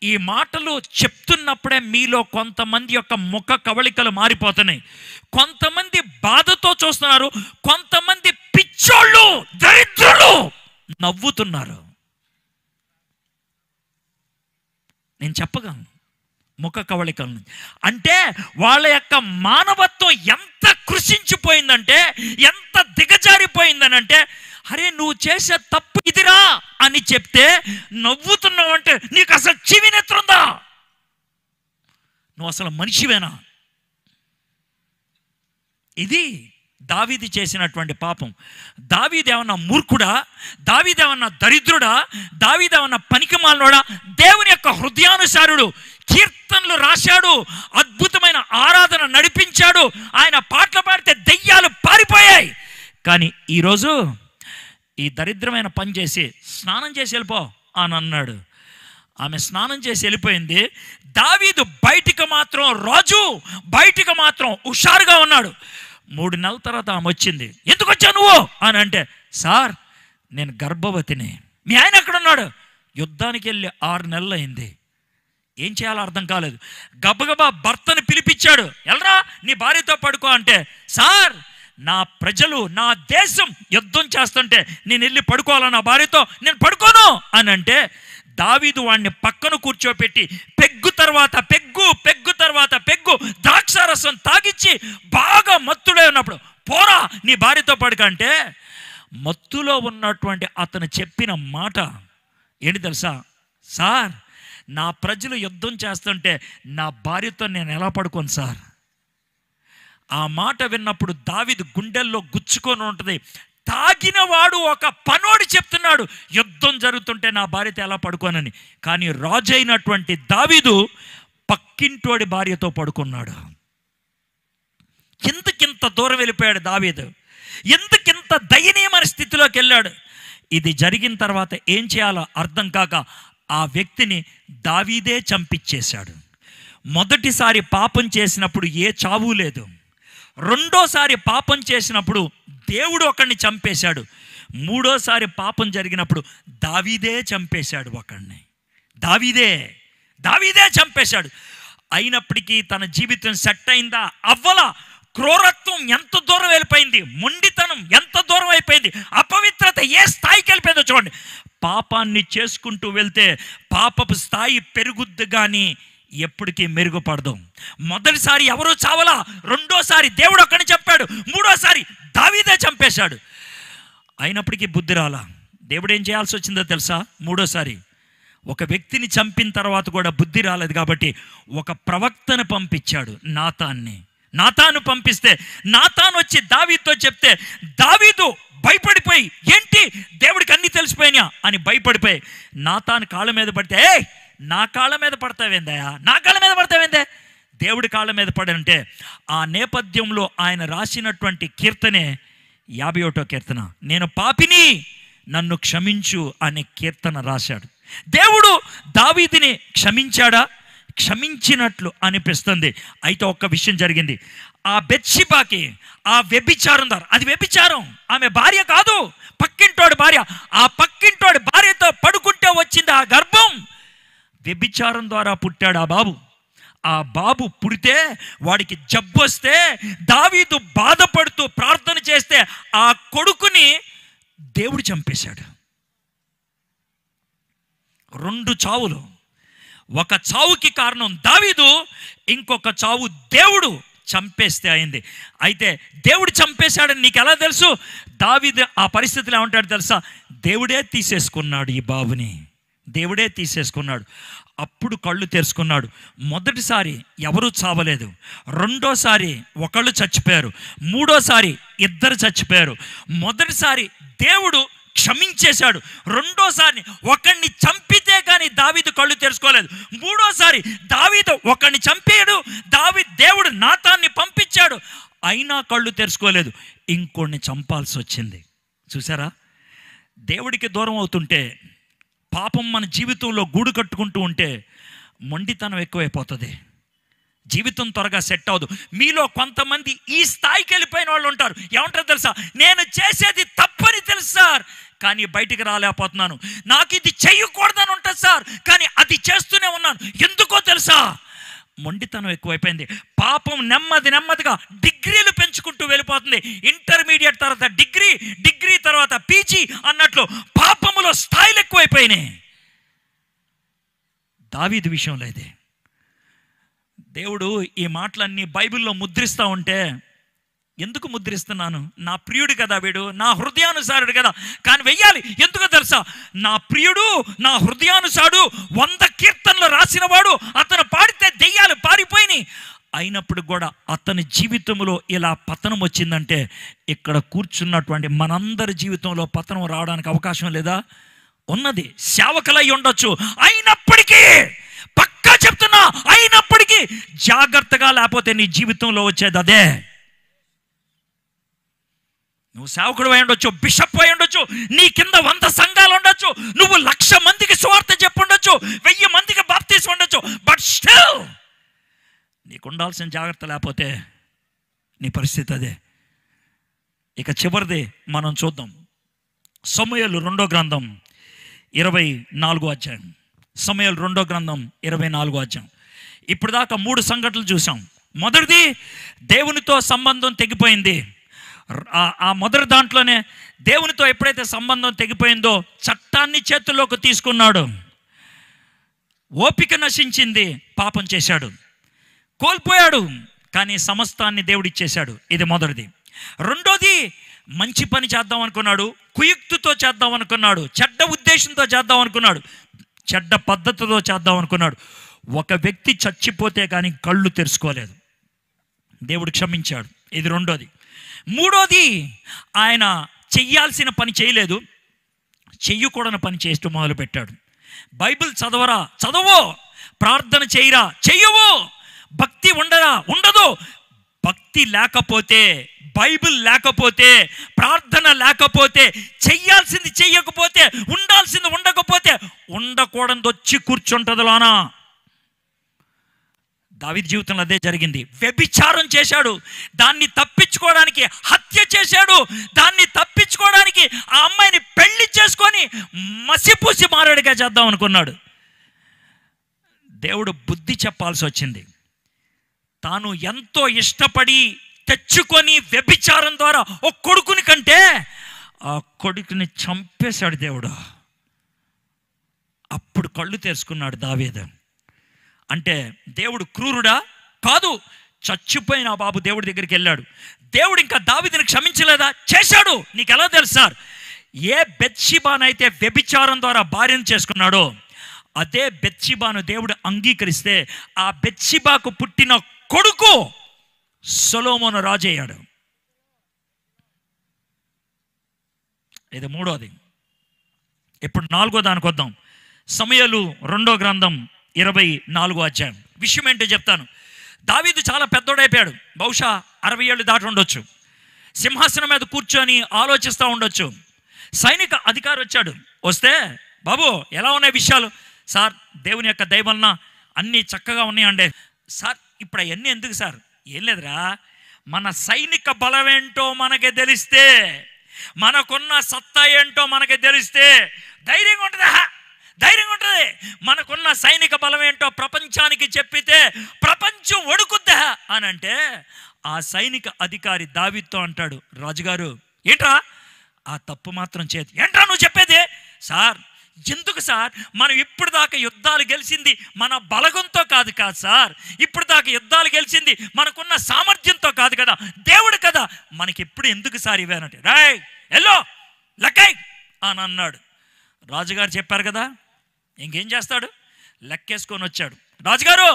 ఈ మాటలు చెప్తున్నప్పుడే మీలో కొంతమంది యొక్క ముఖ కవళికలు మారిపోతున్నాయి. కొంతమంది బాధతో చూస్తున్నారు, కొంతమంది పిచ్చోళ్ళు దరిద్రులు నవ్వుతున్నారు. నేను చెప్పగలను ముఖ కవళికలను. అంటే వాళ్ళ యొక్క మానవత్వం ఎంత కృషించిపోయిందంటే, ఎంత దిగజారిపోయిందనంటే, అరే నువ్వు చేసే తప్పు ఇదిరా అని చెప్తే నవ్వుతున్నావు అంటే నీకు అసలు చెవినెత్తుందా? నువ్వు అసలు మనిషివేనా? ఇది దావీదు చేసినటువంటి పాపం. దావీదు ఏమన్నా మూర్ఖుడా? దావీదు ఏమన్నా దరిద్రుడా? దావీదు ఏమన్నా పనికిమాలినోడా? దేవుని యొక్క హృదయానుసారుడు. కీర్తనలు రాశాడు, అద్భుతమైన ఆరాధన నడిపించాడు, ఆయన పాటలు పాడితే దెయ్యాలు పారిపోయాయి. కానీ ఈరోజు ఈ దరిద్రమైన పని చేసి స్నానం చేసి వెళ్ళిపో అని అన్నాడు. ఆమె స్నానం చేసి వెళ్ళిపోయింది. దావీదు బయటికి మాత్రం రాజు, బయటికి మాత్రం హుషారుగా ఉన్నాడు. 3 నెలల తర్వాత ఆమె వచ్చింది. ఎందుకు వచ్చావు నువ్వు అని అంటే, సార్ నేను గర్భవతిని. మీ ఆయన ఎక్కడున్నాడు? యుద్ధానికి వెళ్ళి 6 నెలలు అయింది. ఏం చేయాలో అర్థం కాలేదు. గబగబా భర్తను పిలిపించాడు. ఎల్రా నీ భార్యతో పడుకో అంటే, సార్ నా ప్రజలు, నా దేశం యుద్ధం చేస్తుంటే నేను వెళ్ళి పడుకోవాలా నా భార్యతో? నేను పడుకోను అని అంటే, దావీదు వాడిని పక్కన కూర్చోపెట్టి పెగ్గు తర్వాత పెగ్గు, పెగ్గు తర్వాత పెగ్గు ద్రాక్షారసం తాగిచ్చి బాగా మత్తులో ఉన్నప్పుడు పోరా నీ భార్యతో పడుకంటే, మత్తులో ఉన్నటువంటి అతను చెప్పిన మాట ఏంటి తెలుసా? సార్ నా ప్రజలు యుద్ధం చేస్తుంటే నా భార్యతో నేను ఎలా పడుకోను సార్. ఆ మాట విన్నప్పుడు దావీదు గుండెల్లో గుచ్చుకొని ఉంటుంది. తాగిన వాడు ఒక పనోడు చెప్తున్నాడు యుద్ధం జరుగుతుంటే నా భార్యతో ఎలా పడుకోనని. కానీ రాజు అయినటువంటి దావీదు పక్కింటోడి భార్యతో పడుకున్నాడు. ఎందుకింత దూరం వెళ్ళిపోయాడు దావీదు? ఎందుకింత దయనీయమైన స్థితిలోకి వెళ్ళాడు? ఇది జరిగిన తర్వాత ఏం చేయాలో అర్థం కాక ఆ వ్యక్తిని దావీదే చంపించేశాడు. మొదటిసారి పాపం చేసినప్పుడు ఏ చావు లేదు. రెండోసారి పాపం చేసినప్పుడు దేవుడు ఒకడిని చంపేశాడు. మూడోసారి పాపం జరిగినప్పుడు దావీదే చంపేశాడు ఒకడిని. దావీదే చంపేశాడు. అయినప్పటికీ తన జీవితం సెట్ అయిందా? అవ్వలా. క్రూరత్వం ఎంత దూరం వెళ్ళిపోయింది, మొండితనం ఎంత దూరం అయిపోయింది, అపవిత్రత ఏ స్థాయికి వెళ్ళిపోయిందో చూడండి. పాపాన్ని చేసుకుంటూ వెళ్తే పాపపు స్థాయి పెరుగుద్ది కానీ ఎప్పటికీ మెరుగుపడదు. మొదటిసారి ఎవరూ చావలా, రెండోసారి దేవుడు ఒక్కడిని చెప్పాడు, మూడోసారి దావీదే చంపేశాడు. అయినప్పటికీ బుద్ధి రాలా. దేవుడు ఏం చేయాల్సి వచ్చిందో తెలుసా? మూడోసారి ఒక వ్యక్తిని చంపిన తర్వాత కూడా బుద్ధి రాలేదు కాబట్టి ఒక ప్రవక్తను పంపించాడు, నాతాను పంపిస్తే నాతాను వచ్చి దావీదుతో చెప్తే దావీదు భయపడిపోయి, ఏంటి దేవుడికి అన్నీ తెలిసిపోయినా అని భయపడిపోయి నాతాను కాళ్ళ మీద పడితే, నా కాళ్ళ మీద పడతావేందయా, నా కాళ్ళ మీద పడతావేందే, దేవుడి కాళ్ళ మీద పడంటే ఆ నేపథ్యంలో ఆయన రాసినటువంటి కీర్తనే 51వ కీర్తన. నేను పాపిని నన్ను క్షమించు అనే కీర్తన రాశాడు. దేవుడు దావీదుని క్షమించాడా? క్షమించినట్లు అనిపిస్తుంది. అయితే ఒక్క విషయం జరిగింది. ఆ బెత్షెబాకి ఆ వ్యభిచారం, అది వ్యభిచారం, ఆమె భార్య కాదు, పక్కింటోడి భార్య. ఆ పక్కింటోడి భార్యతో పడుకుంటే వచ్చింది ఆ గర్భం. వ్యభిచారం ద్వారా పుట్టాడు ఆ బాబు. ఆ బాబు పుడితే వాడికి జబ్బు వస్తే దావీదు బాధపడుతూ ప్రార్థన చేస్తే ఆ కొడుకుని దేవుడు చంపేశాడు. 2 చావులు. ఒక చావుకి కారణం దావీదు, ఇంకొక చావు దేవుడు చంపేస్తే అయింది. అయితే దేవుడు చంపేశాడని నీకు ఎలా తెలుసు? దావీదు ఆ పరిస్థితిలో ఏమంటాడు తెలుసా? దేవుడే తీసేసుకున్నాడు ఈ బాబుని, దేవుడే తీసేసుకున్నాడు. అప్పుడు కళ్ళు తెరుచుకున్నాడు. మొదటిసారి ఎవరూ చావలేదు, రెండోసారి ఒకళ్ళు చచ్చిపోయారు, మూడోసారి 2 చచ్చిపోయారు. మొదటిసారి దేవుడు క్షమించేశాడు, రెండోసారి ఒకడిని చంపితే కానీ దావీదు కళ్ళు తెరుచుకోలేదు, మూడోసారి దావీదు ఒకడిని చంపాడు, దేవుడు నాతాన్ని పంపించాడు, అయినా కళ్ళు తెరుచుకోలేదు, ఇంకొన్ని చంపాల్సి వచ్చింది. చూసారా? దేవుడికి దూరం అవుతుంటే, పాపం మన జీవితంలో గూడు కట్టుకుంటూ ఉంటే మొండితనం ఎక్కువైపోతుంది, జీవితం త్వరగా సెట్ అవ్వదు. మీలో కొంతమంది ఈ స్థాయికి వెళ్ళిపోయిన వాళ్ళు ఉంటారు. ఏమంటారు తెలుసా? నేను చేసేది తప్పని తెలుసు సార్, కానీ బయటికి రాలేకపోతున్నాను. నాకు ఇది చేయకూడదని ఉంటుంది సార్, కానీ అది చేస్తూనే ఉన్నాను. ఎందుకో తెలుసా? మొండితనం ఎక్కువైపోయింది. పాపం నెమ్మదిగా డిగ్రీలు పెంచుకుంటూ వెళ్ళిపోతుంది. ఇంటర్మీడియట్ తర్వాత డిగ్రీ తర్వాత పీజీ అన్నట్లు పాపములో స్థాయిలు ఎక్కువైపోయినాయి. దావీదు విషయంలో ఇదే. దేవుడు ఈ మాటలన్నీ బైబిల్లో ముద్రిస్తూ ఉంటే, ఎందుకు ముద్రిస్తున్నాను? నా ప్రియుడు కదా వీడు, నా హృదయానుసారుడు కదా, కానీ వెయ్యాలి. ఎందుకో తెలుసా? నా ప్రియుడు, నా హృదయానుసారుడు 100 కీర్తనలు రాసినవాడు, అతను పాడితే దెయ్యాలు పారిపోయినాయి. అయినప్పుడు కూడా అతని జీవితంలో ఇలా పతనం వచ్చిందంటే, ఇక్కడ కూర్చున్నటువంటి మనందరి జీవితంలో పతనం రావడానికి అవకాశం లేదా? ఉన్నది. సేవకులై ఉండొచ్చు, అయినప్పటికీ పక్కా చెప్తున్నా, అయినప్పటికీ జాగ్రత్తగా లేకపోతే నీ జీవితంలో వచ్చేది అదే. నువ్వు సేవకుడు అయి ఉండొచ్చు, బిషప్ అయి ఉండొచ్చు, నీ కింద 100 సంఘాలు ఉండొచ్చు, నువ్వు 1,00,000 మందికి సువార్త చెప్పుండొచ్చు, 1000 మందికి బాప్తిసం ఉండొచ్చు, బట్ స్టిల్ నీకు ఉండాల్సిన జాగ్రత్త లేకపోతే నీ పరిస్థితి అదే. ఇక చివరిది మనం చూద్దాం. సమూయేలు 2వ గ్రంథం 24వ అధ్యాయం. సమూయేలు 2వ గ్రంథం 24వ అధ్యాయం. ఇప్పుడు దాకా 3 సంఘటనలు చూసాం. మొదటిది, దేవునితో సంబంధం తెగిపోయింది. ఆ మొదటి దాంట్లోనే దేవునితో ఎప్పుడైతే సంబంధం తెగిపోయిందో చట్టాన్ని చేతుల్లోకి తీసుకున్నాడు. ఓపిక నశించింది, పాపం చేశాడు, కోల్పోయాడు, కానీ సమస్తాన్ని దేవుడిచ్చేశాడు. ఇది మొదటిది. రెండోది, మంచి పని చేద్దాం అనుకున్నాడు, కుయుక్తితో చేద్దాం అనుకున్నాడు, చెడ్డ ఉద్దేశంతో చేద్దాం అనుకున్నాడు, చెడ్డ పద్ధతితో చేద్దాం అనుకున్నాడు. ఒక వ్యక్తి చచ్చిపోతే కానీ కళ్ళు తెరుచుకోలేదు, దేవుడు క్షమించాడు. ఇది రెండోది. మూడోది, ఆయన చెయ్యాల్సిన పని చేయలేదు, చెయ్యకూడని పని చేస్తూ మొదలుపెట్టాడు. బైబిల్ చదవరా, చదవు. ప్రార్థన చేయరా, చెయ్యవు. భక్తి ఉండరా, ఉండదు. భక్తి లేకపోతే, బైబిల్ లేకపోతే, ప్రార్థన లేకపోతే, చెయ్యాల్సింది చెయ్యకపోతే, ఉండాల్సింది ఉండకపోతే, ఉండకూడదు వచ్చి కూర్చుంటుంది లోనా. దావీదు జీవితంలో అదే జరిగింది. వ్యభిచారం చేశాడు, దాన్ని తప్పించుకోవడానికి హత్య చేశాడు, దాన్ని తప్పించుకోవడానికి ఆ అమ్మాయిని పెళ్లి చేసుకొని మసిపూసి మారాడిగా చేద్దాం అనుకున్నాడు. దేవుడు బుద్ధి చెప్పాల్సి వచ్చింది. తాను ఎంతో ఇష్టపడి తెచ్చుకొని వ్యభిచారం ద్వారా ఒక కొడుకుని కంటే ఆ కొడుకుని చంపేశాడు దేవుడు. అప్పుడు కళ్ళు తెరుచుకున్నాడు దావీదు. అంటే దేవుడు క్రూరుడా? కాదు. చచ్చిపోయిన ఆ బాబు దేవుడి దగ్గరికి వెళ్ళాడు. దేవుడు ఇంకా దావీదుని క్షమించలేదా? చేశాడు. నీకు ఎలా తెలుసు సార్? ఏ బెత్షెబానైతే వ్యభిచారం ద్వారా భార్యను చేసుకున్నాడో అదే బెత్షెబాను దేవుడు అంగీకరిస్తే ఆ బెత్షెబాకు పుట్టిన కొడుకు సొలొమోను రాజు అయ్యాడు. ఇది మూడోది. ఇప్పుడు 4వ దానికి వద్దాం. సమూయేలు 2వ గ్రంథం 24వ అధ్యాయం. విషయం ఏంటో చెప్తాను. దావీదు చాలా పెద్దోడైపోయాడు, బహుశా 60 ఏళ్ళు దాటి ఉండొచ్చు. సింహాసనం మీద కూర్చొని ఆలోచిస్తూ ఉండొచ్చు. సైనిక అధికారి వచ్చాడు. వస్తే, బాబు ఎలా ఉన్నాయి విషయాలు? సార్, దేవుని యొక్క దయ వలన అన్నీ చక్కగా ఉన్నాయండి. సార్, ఇప్పుడు అవన్నీ ఎందుకు సార్? ఏం లేదురా, మన సైనిక బలం ఏంటో మనకి తెలిస్తే, మనకున్న సత్తా ఏంటో మనకి తెలిస్తే ధైర్యంగా ఉంటుందా? ధైర్యంగా ఉంటుంది. మనకున్న సైనిక బలం ఏంటో ప్రపంచానికి చెప్పితే ప్రపంచం వణుకుద్దా అని అంటే, ఆ సైనిక అధికారి దావీదుతో అంటాడు, రాజుగారు ఏంట్రా ఆ తప్పు మాత్రం చేతి? ఏంట్రా నువ్వు చెప్పేది? సార్, ఎందుకు సార్? మనం ఇప్పుడు దాకా యుద్ధాలు గెలిచింది మన బలగంతో కాదు సార్. ఇప్పుడు దాకా యుద్ధాలు గెలిచింది మనకున్న సామర్థ్యంతో కాదు కదా, దేవుడు కదా. మనకి ఎప్పుడు ఎందుకు సార్ ఇవేనంటే, రాయ్ ఎల్లో లెక్కై అని అన్నాడు. రాజుగారు చెప్పారు కదా, ఇంకేం చేస్తాడు? లెక్కేసుకొని వచ్చాడు. రాజుగారు,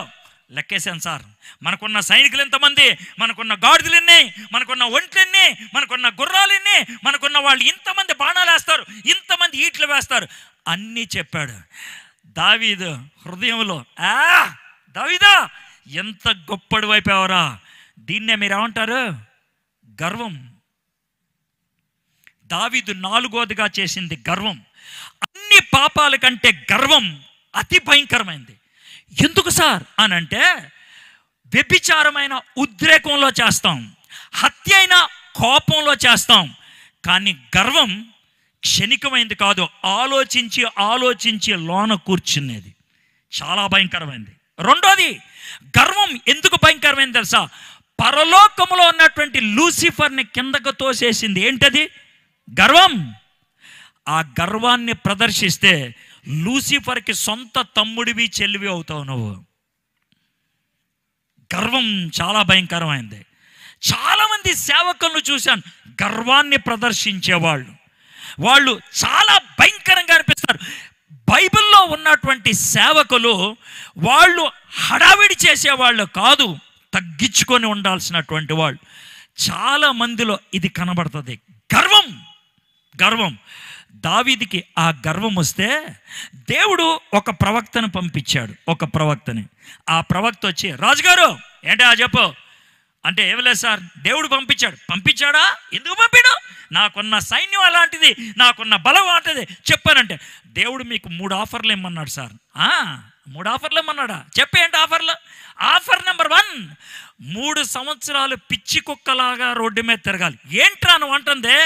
లెక్కేశాను సార్, మనకున్న సైనికులు ఎంతమంది, మనకున్న గాడిదలు ఎన్ని, మనకున్న ఒంట్లు ఎన్ని, మనకున్న గుర్రాలు ఎన్ని, మనకున్న వాళ్ళు ఇంతమంది బాణాలు వేస్తారు, ఇంతమంది ఈట్లు వేస్తారు, అన్నీ చెప్పాడు. దావీదు హృదయంలో, దావీదా ఎంత గొప్పడు అయిపోయావరా. దీన్నే మీరు ఏమంటారు? గర్వం. దావీదు 4వదిగా చేసింది గర్వం. అన్ని పాపాల కంటే గర్వం అతి భయంకరమైంది. ఎందుకు సార్ అని అంటే, వ్యభిచారమైన ఉద్రేకంలో చేస్తాం, హత్య అయిన కోపంలో చేస్తాం, కానీ గర్వం క్షణికమైంది కాదు, ఆలోచించి ఆలోచించి లోన కూర్చునేది. చాలా భయంకరమైంది. రెండోది, గర్వం ఎందుకు భయంకరమైంది తెలుసా? పరలోకములో ఉన్నటువంటి లూసిఫర్ని కిందకు తోసేసింది. ఏంటది? గర్వం. ఆ గర్వాన్ని ప్రదర్శిస్తే లూసిఫర్కి సొంత తమ్ముడివి చెల్లివి అవుతావు నువ్వు. గర్వం చాలా భయంకరమైంది. చాలామంది సేవకులను చూశాను, గర్వాన్ని ప్రదర్శించేవాళ్ళు. వాళ్ళు చాలా భయంకరంగా అనిపిస్తారు. బైబిల్లో ఉన్నటువంటి సేవకులు వాళ్ళు హడావిడి చేసేవాళ్ళు కాదు, తగ్గించుకొని ఉండాల్సినటువంటి వాళ్ళు. చాలా మందిలో ఇది కనబడుతుంది. గర్వం. గర్వం. దావీదుకి ఆ గర్వం వస్తే దేవుడు ఒక ప్రవక్తను పంపించాడు. ఒక ప్రవక్తని. ఆ ప్రవక్త వచ్చి, రాజుగారు ఏంటి ఆ చెప్పు అంటే, ఏమి లేదు సార్, దేవుడు పంపించాడు. పంపించాడా? ఎందుకు పంపాడు? నాకున్న సైన్యం అలాంటిది, నాకున్న బలం అలాంటిది చెప్పానంటే, దేవుడు మీకు 3 ఆఫర్లు ఇమ్మన్నాడు సార్. 3 ఆఫర్లు ఇమ్మన్నాడా? చెప్పేంటి ఆఫర్లు? ఆఫర్ నెంబర్ 1, 3 సంవత్సరాలు పిచ్చి కుక్కలాగా రోడ్డు మీద తిరగాలి. ఏంట్రా నువ్వు అంటుందే?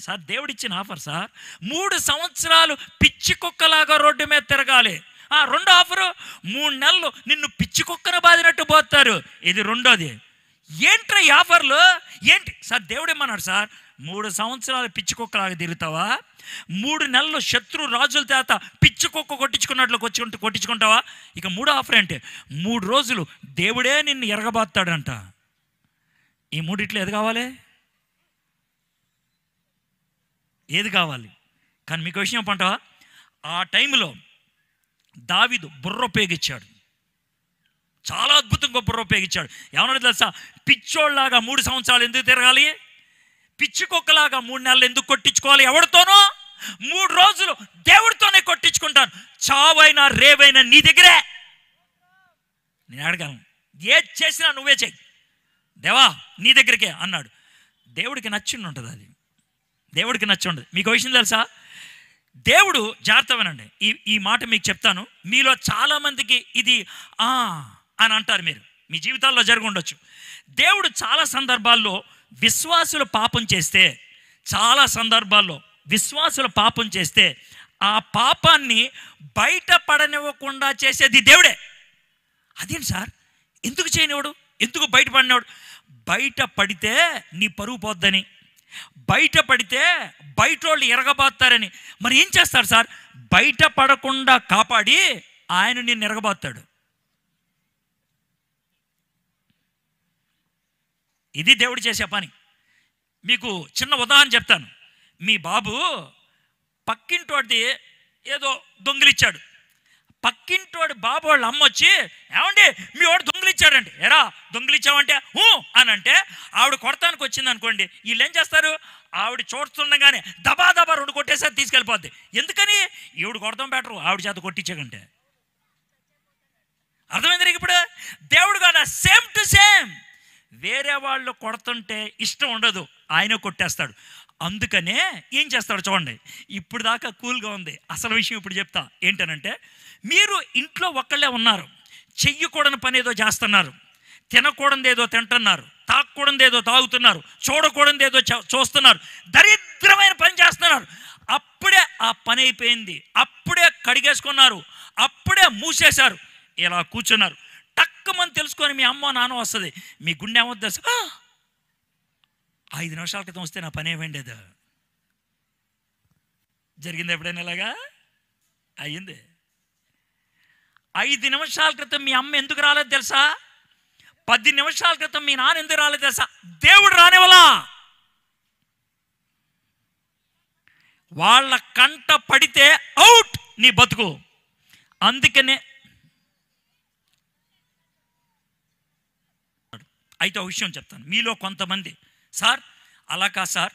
సార్ దేవుడిచ్చిన ఆఫర్ సార్, 3 సంవత్సరాలు పిచ్చి కుక్కలాగా రోడ్డు మీద తిరగాలి. రెండో ఆఫరు, 3 నెలలు నిన్ను పిచ్చి కుక్కను బాదినట్టు పోతారు. ఇది రెండోది. ఏంట్రా ఈ ఆఫర్లు? ఏంటి సార్? దేవుడు ఏమన్నాడు సార్, 3 సంవత్సరాలు పిచ్చి కుక్కలాగా తిరుగుతావా? 3 నెలలు శత్రు రాజుల చేత పిచ్చి కుక్క కొట్టించుకున్నట్లు కొట్టించుకుంటావా? ఇక 3 ఆఫర్ అంటే 3 రోజులు దేవుడే నిన్ను ఎరగబాస్తాడంట. ఈ 3 ఏది కావాలి? ఏది కావాలి? కానీ మీకు విషయం పంటవా, ఆ టైంలో దావీదు బుర్ర ఉపయోగించాడు. చాలా అద్భుతంగా బుర్ర ఉపయోగించాడు. ఏమన్నా తెలుసా? పిచ్చోళ్ళలాగా 3 సంవత్సరాలు ఎందుకు తిరగాలి? పిచ్చి కుక్కలాగా 3 నెలలు ఎందుకు కొట్టించుకోవాలి? ఎవరితోనో? 3 రోజులు దేవుడితోనే కొట్టించుకుంటాను. చావైనా రేవైనా నీ దగ్గరే. నేను అడగలను, ఏది చేసినా నువ్వే చెయ్యి దేవా, నీ దగ్గరికే అన్నాడు. దేవుడికి నచ్చింది ఉంటుంది అది. దేవుడికి నచ్చి ఉండదు. మీకు విషయం తెలుసా? దేవుడు జాగ్రత్తమేనండి, ఈ మాట మీకు చెప్తాను. మీలో చాలామందికి ఇది అని అంటారు. మీరు మీ జీవితాల్లో జరిగి ఉండొచ్చు. దేవుడు చాలా సందర్భాల్లో విశ్వాసులు పాపం చేస్తే, చాలా సందర్భాల్లో విశ్వాసులు పాపం చేస్తే ఆ పాపాన్ని బయటపడనివ్వకుండా చేసేది దేవుడే. అదేంటి సార్, ఎందుకు చేయనివాడు? ఎందుకు బయటపడినవాడు? బయట పడితే నీ పరువు పోద్దని, బయట పడితే బయట వాళ్ళు ఎరగబాతారని. మరి ఏం చేస్తాడు సార్? బయట పడకుండా కాపాడి ఆయన నిన్ను ఎరగబాతాడు. ఇది దేవుడు చేసే పని. మీకు చిన్న ఉదాహరణ చెప్తాను. మీ బాబు పక్కింటోడిది ఏదో దొంగిలిచ్చాడు. పక్కింటోడి బాబు వాళ్ళ అమ్మ వచ్చి, ఏమండి మీ వాడు దొంగిలిచ్చాడండి. ఎరా దొంగిలిచ్చావంటే అని అంటే, ఆవిడ కొడతానికి వచ్చింది అనుకోండి, వీళ్ళు ఏం చేస్తారు? ఆవిడ చూస్తుండగానే దబా దబా 2 కొట్టేసారి తీసుకెళ్ళిపోద్ది. ఎందుకని? ఈవిడ కొడతాం బెటరు ఆవిడ చేత కొట్టించకంటే. అర్థమైంది ఇప్పుడు? దేవుడు కదా సేమ్ టు సేమ్. వేరే వాళ్ళు కొడుతుంటే ఇష్టం ఉండదు, ఆయన కొట్టేస్తాడు. అందుకనే ఏం చేస్తాడు చూడండి. ఇప్పుడు దాకా కూల్గా ఉంది, అసలు విషయం ఇప్పుడు చెప్తా. ఏంటనంటే, మీరు ఇంట్లో ఒక్కళ్ళే ఉన్నారు, చెయ్యకూడని పని ఏదో చేస్తున్నారు, తినకూడదు ఏదో తింటున్నారు, తాగకూడదు ఏదో తాగుతున్నారు, చూడకూడదు ఏదో చూస్తున్నారు, దరిద్రమైన పని చేస్తున్నారు. అప్పుడే ఆ పని అయిపోయింది, అప్పుడే కడిగేసుకున్నారు, అప్పుడే మూసేశారు, ఇలా కూర్చున్నారు. టక్కుమని తెలుసుకొని మీ అమ్మ నాన్న వస్తుంది, మీ గుండె ఏమవుతుంది? 5 నిమిషాల క్రితం వస్తే నా పని ఏమైండేది? జరిగింది ఎప్పుడైనా ఇలాగా? అయ్యింది. 5 నిమిషాల క్రితం మీ అమ్మ ఎందుకు రాలేదు తెలుసా? 10 నిమిషాల క్రితం మీ నాన్న ఎందుకు రాలేదు తెలుసా? దేవుడు రానివ్వలా. వాళ్ళ కంట పడితే అవుట్ నీ బతుకు. అందుకనే అయితే ఒక విషయం చెప్తాను. మీలో కొంతమంది, సార్ అలా కాదు సార్,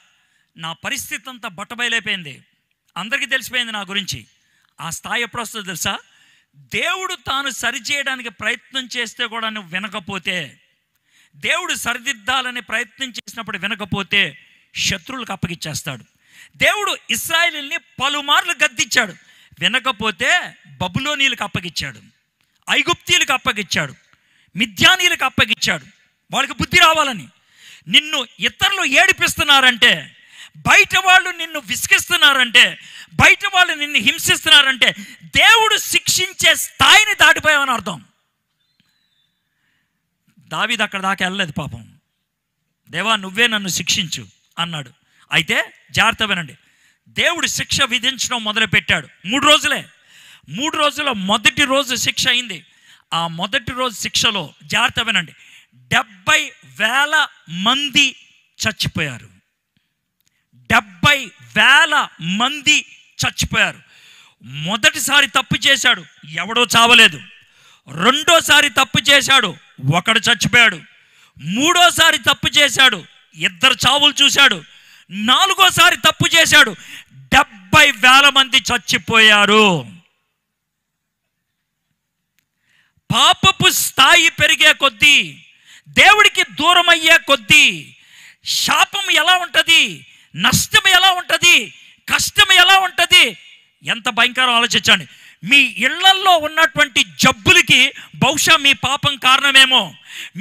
నా పరిస్థితి అంతా బట్టబయలైపోయింది, అందరికీ తెలిసిపోయింది నా గురించి. ఆ స్థాయి ఎప్పుడు వస్తుందో తెలుసా? దేవుడు తాను సరిచేయడానికి ప్రయత్నం చేస్తే కూడా నువ్వు వినకపోతే, దేవుడు సరిదిద్దాలని ప్రయత్నం చేసినప్పుడు వినకపోతే శత్రువులకు అప్పగిచ్చేస్తాడు. దేవుడు ఇశ్రాయేలుని పలుమార్లు గద్దించాడు, వినకపోతే బబులోనీలకు అప్పగిచ్చాడు, ఐగుప్తీయులకు అప్పగిచ్చాడు, మిద్యానీయులకు అప్పగిచ్చాడు. వాళ్ళకి బుద్ధి రావాలని. నిన్ను ఇతరులు ఏడిపిస్తున్నారంటే బయట వాళ్ళు నిన్ను విసిగిస్తున్నారంటే, బయట వాళ్ళు నిన్ను హింసిస్తున్నారంటే దేవుడు శిక్షించే స్థాయిని దాటిపోయావని అర్థం. దావీదు అక్కడ దాకా వెళ్ళలేదు పాపం. దేవా నువ్వే నన్ను శిక్షించు అన్నాడు. అయితే జాగ్రత్త వినండి, దేవుడు శిక్ష విధించడం మొదలుపెట్టాడు. 3 రోజులే. 3 రోజుల్లో మొదటి రోజు శిక్ష అయింది. ఆ మొదటి రోజు శిక్షలో జాగ్రత్త వినండి, 70,000 మంది చచ్చిపోయారు. 70,000 మంది చచ్చిపోయారు. మొదటిసారి తప్పు చేశాడు, ఎవడో చావలేదు. రెండోసారి తప్పు చేశాడు, ఒకడు చచ్చిపోయాడు. మూడోసారి తప్పు చేశాడు, 2 చావులు చూశాడు. 4ఓసారి తప్పు చేశాడు, 70,000 మంది చచ్చిపోయారు. పాపపు స్థాయి పెరిగే కొద్దీ, దేవుడికి దూరం అయ్యే కొద్దీ శాపం ఎలా ఉంటుంది, నష్టం ఎలా ఉంటుంది, కష్టం ఎలా ఉంటుంది, ఎంత భయంకరం ఆలోచించండి. మీ ఇళ్లల్లో ఉన్నటువంటి జబ్బులకి బహుశా మీ పాపం కారణమేమో.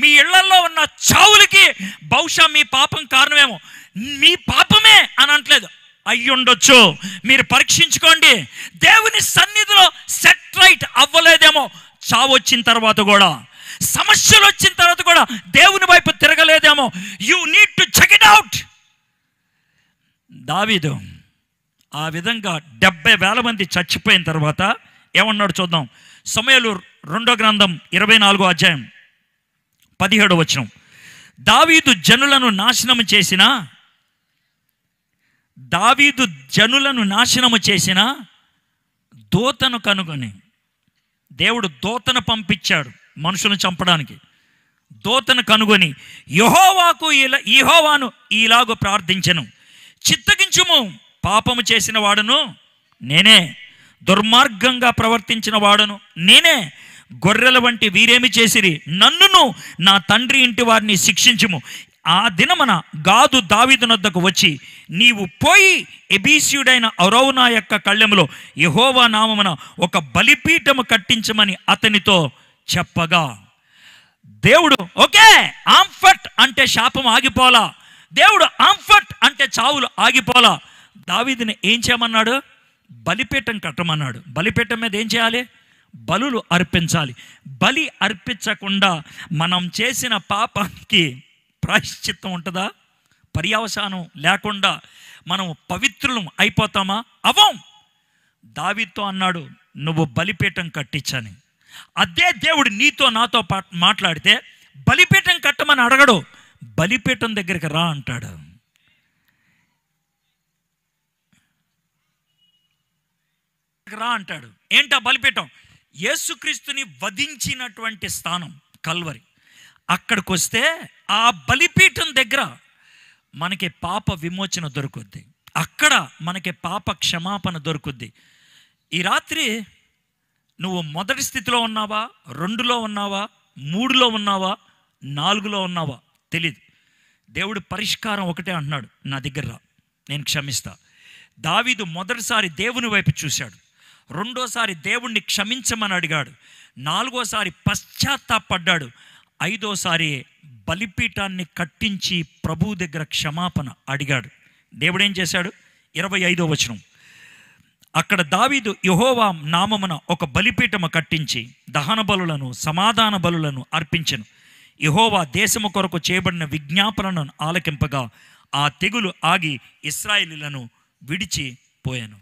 మీ ఇళ్లల్లో ఉన్న చావులకి బహుశా మీ పాపం కారణమేమో. మీ పాపమే అని అనట్లేదు, అయ్యుండొచ్చు. మీరు పరీక్షించుకోండి. దేవుని సన్నిధిలో సెట్ రైట్ అవ్వలేదేమో. చావు వచ్చిన తర్వాత కూడా, సమస్యలు వచ్చిన తర్వాత కూడా దేవుని వైపు తిరగలేదేమో. You need to check it out. దావీదు ఆ విధంగా 70,000 మంది చచ్చిపోయిన తర్వాత ఏమన్నాడు చూద్దాం. సమూయేలు 2వ గ్రంథం 24వ అధ్యాయం 17వ వచనం. దావీదు జనులను నాశనము చేసిన దూతను కనుగొని, దేవుడు దూతను పంపించాడు మనుషులను చంపడానికి. దూతను కనుగొని యెహోవాను ఇలాగూ ప్రార్థించెను, చిత్తగించుము, పాపము చేసిన వాడును నేనే, దుర్మార్గంగా ప్రవర్తించిన వాడును నేనే. గొర్రెల వంటి వీరేమి చేసిరి, నన్నును నా తండ్రి ఇంటి వారిని శిక్షించుము. ఆ దినమున గాదు దావీదు నొద్దకు వచ్చి, నీవు పోయి ఎబీసీయుడైన అరౌనా యొక్క కళ్ళెములో యెహోవా నామమున ఒక బలిపీఠము కట్టించమని అతనితో చెప్పగా, దేవుడు ఓకే ఆంఫట్ అంటే శాపం ఆగిపోలా, దేవుడు ఆంఫట్ అంటే చావులు ఆగిపోలా. దావీదుని ఏం చేయమన్నాడు? బలిపీఠం కట్టమన్నాడు. బలిపీఠం మీద ఏం చేయాలి? బలులు అర్పించాలి. బలి అర్పించకుండా మనం చేసిన పాపానికి ప్రాయశ్చిత్తం ఉంటుందా? పర్యవసానం లేకుండా మనం పవిత్రులం అయిపోతామా? అవం. దావీదుతో అన్నాడు, నువ్వు బలిపీఠం కట్టించని. అదే దేవుడు నీతో నాతో మాట్లాడితే బలిపీఠం కట్టమని అడగడు, బలిపీఠం దగ్గరికి రా అంటాడు. రా అంటాడు. ఏంటా బలిపీఠం? యేసుక్రీస్తుని వధించినటువంటి స్థానం కల్వరి. అక్కడికి వస్తే ఆ బలిపీఠం దగ్గర మనకి పాప విమోచన దొరుకుద్ది. అక్కడ మనకి పాప క్షమాపణ దొరుకుద్ది. ఈ రాత్రి నువ్వు మొదటి స్థితిలో ఉన్నావా, 2లో ఉన్నావా, 3లో ఉన్నావా, 4లో ఉన్నావా తెలీదు. దేవుడు పరిష్కారం ఒకటే అంటున్నాడు, నా దగ్గర రా, నేను క్షమిస్తా. దావీదు మొదటిసారి దేవుని వైపు చూశాడు, రెండోసారి దేవుణ్ణి క్షమించమని అడిగాడు, 4ఓసారి పశ్చాత్తాపడ్డాడు, 5ఓసారి బలిపీఠాన్ని కట్టించి ప్రభువు దగ్గర క్షమాపణ అడిగాడు. దేవుడు ఏం చేశాడు? 25వ వచనం. అక్కడ దావీదు యెహోవా నామమున ఒక బలిపీఠము కట్టించి దహన బలులను సమాధాన బలులను అర్పించెను. యెహోవా దేశము కొరకు చేయబడిన విజ్ఞాపనను ఆలకింపగా ఆ తెగులు ఆగి ఇశ్రాయేలీయులను విడిచిపోయాను.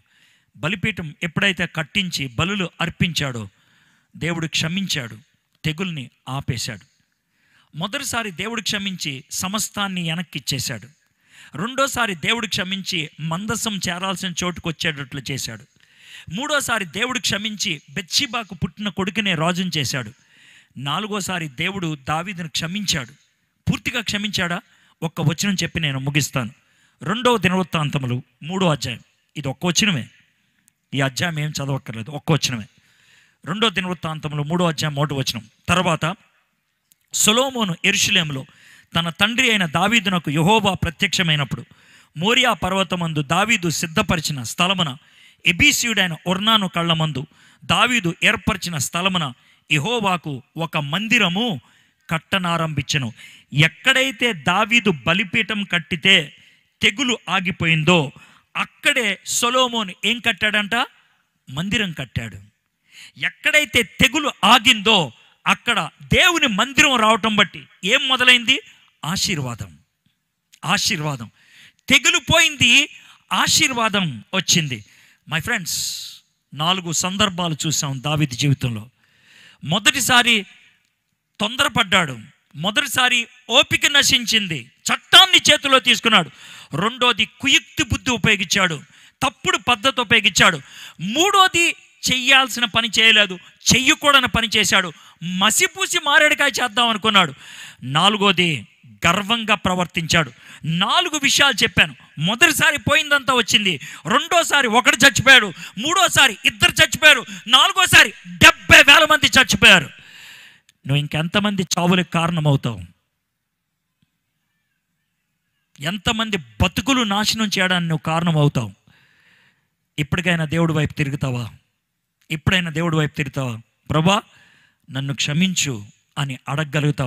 బలిపీఠం ఎప్పుడైతే కట్టించి బలులు అర్పించాడో దేవుడు క్షమించాడు, తెగుల్ని ఆపేశాడు. మొదటిసారి దేవుడు క్షమించి సమస్తాన్ని వెనక్కిచ్చేశాడు. రెండోసారి దేవుడు క్షమించి మందసం చేరాల్సిన చోటుకు వచ్చేటట్లు చేశాడు. మూడోసారి దేవుడు క్షమించి బెత్షెబాకు పుట్టిన కొడుకునే రాజుని చేశాడు. 4ఓసారి దేవుడు దావీదును క్షమించాడు. పూర్తిగా క్షమించాడా? ఒక్క వచనం చెప్పి నేను ముగిస్తాను. 2వ దినవృత్తాంతములు 3వ అధ్యాయం. ఇది ఒక్క వచనమే, ఈ అధ్యాయం ఏం చదవక్కర్లేదు, ఒక్క వచనమే. 2వ దినవృత్తాంతములు 3వ అధ్యాయం 1వ వచనం. తర్వాత సొలొమోను యెరూషలేములో తన తండ్రి అయిన దావీదునకు యెహోవా ప్రత్యక్షమైనప్పుడు మోరియా పర్వతమందు దావీదు సిద్ధపరిచిన స్థలమున ఎబీసీయుడైన ఒర్నాను కళ్ళమందు దావీదు ఏర్పరిచిన స్థలమున యెహోవాకు ఒక మందిరము కట్టనారంభించెను. ఎక్కడైతే దావీదు బలిపీఠం కట్టితే తెగులు ఆగిపోయిందో అక్కడే సొలొమోను ఏం కట్టాడంట? మందిరం కట్టాడు. ఎక్కడైతే తెగులు ఆగిందో అక్కడ దేవుని మందిరం రావటం బట్టి ఏం మొదలైంది? ఆశీర్వాదం. ఆశీర్వాదం. తెగులు పోయింది, ఆశీర్వాదం వచ్చింది. మై ఫ్రెండ్స్, 4 సందర్భాలు చూసాం దావీదు జీవితంలో. మొదటిసారి తొందరపడ్డాడు, మొదటిసారి ఓపిక నశించింది, చట్టాన్ని చేతిలో తీసుకున్నాడు. రెండోది కుయుక్తి బుద్ధి ఉపయోగించాడు, తప్పుడు పద్ధతి ఉపయోగించాడు. మూడోది చెయ్యాల్సిన పని చేయలేదు, చెయ్యకూడని పని చేశాడు, మసిపూసి మారేడుకాయ చేద్దాం అనుకున్నాడు. నాలుగోది గర్వంగా ప్రవర్తించాడు. 4 విషయాలు చెప్పాను. మొదటిసారి పోయిందంతా వచ్చింది, రెండోసారి ఒకడు చచ్చిపోయాడు, మూడోసారి 2 చచ్చిపోయారు, నాలుగోసారి 70,000 మంది చచ్చిపోయారు. నువ్వు ఇంకెంతమంది చావులకు కారణమవుతావు? ఎంతమంది బతుకులు నాశనం చేయడానికి నువ్వు కారణమవుతావు? ఇప్పటికైనా దేవుడి వైపు తిరుగుతావా? ఎప్పుడైనా దేవుడి వైపు తిరుగుతావా? ప్రభా నన్ను క్షమించు అని అడగగలుగుతావా?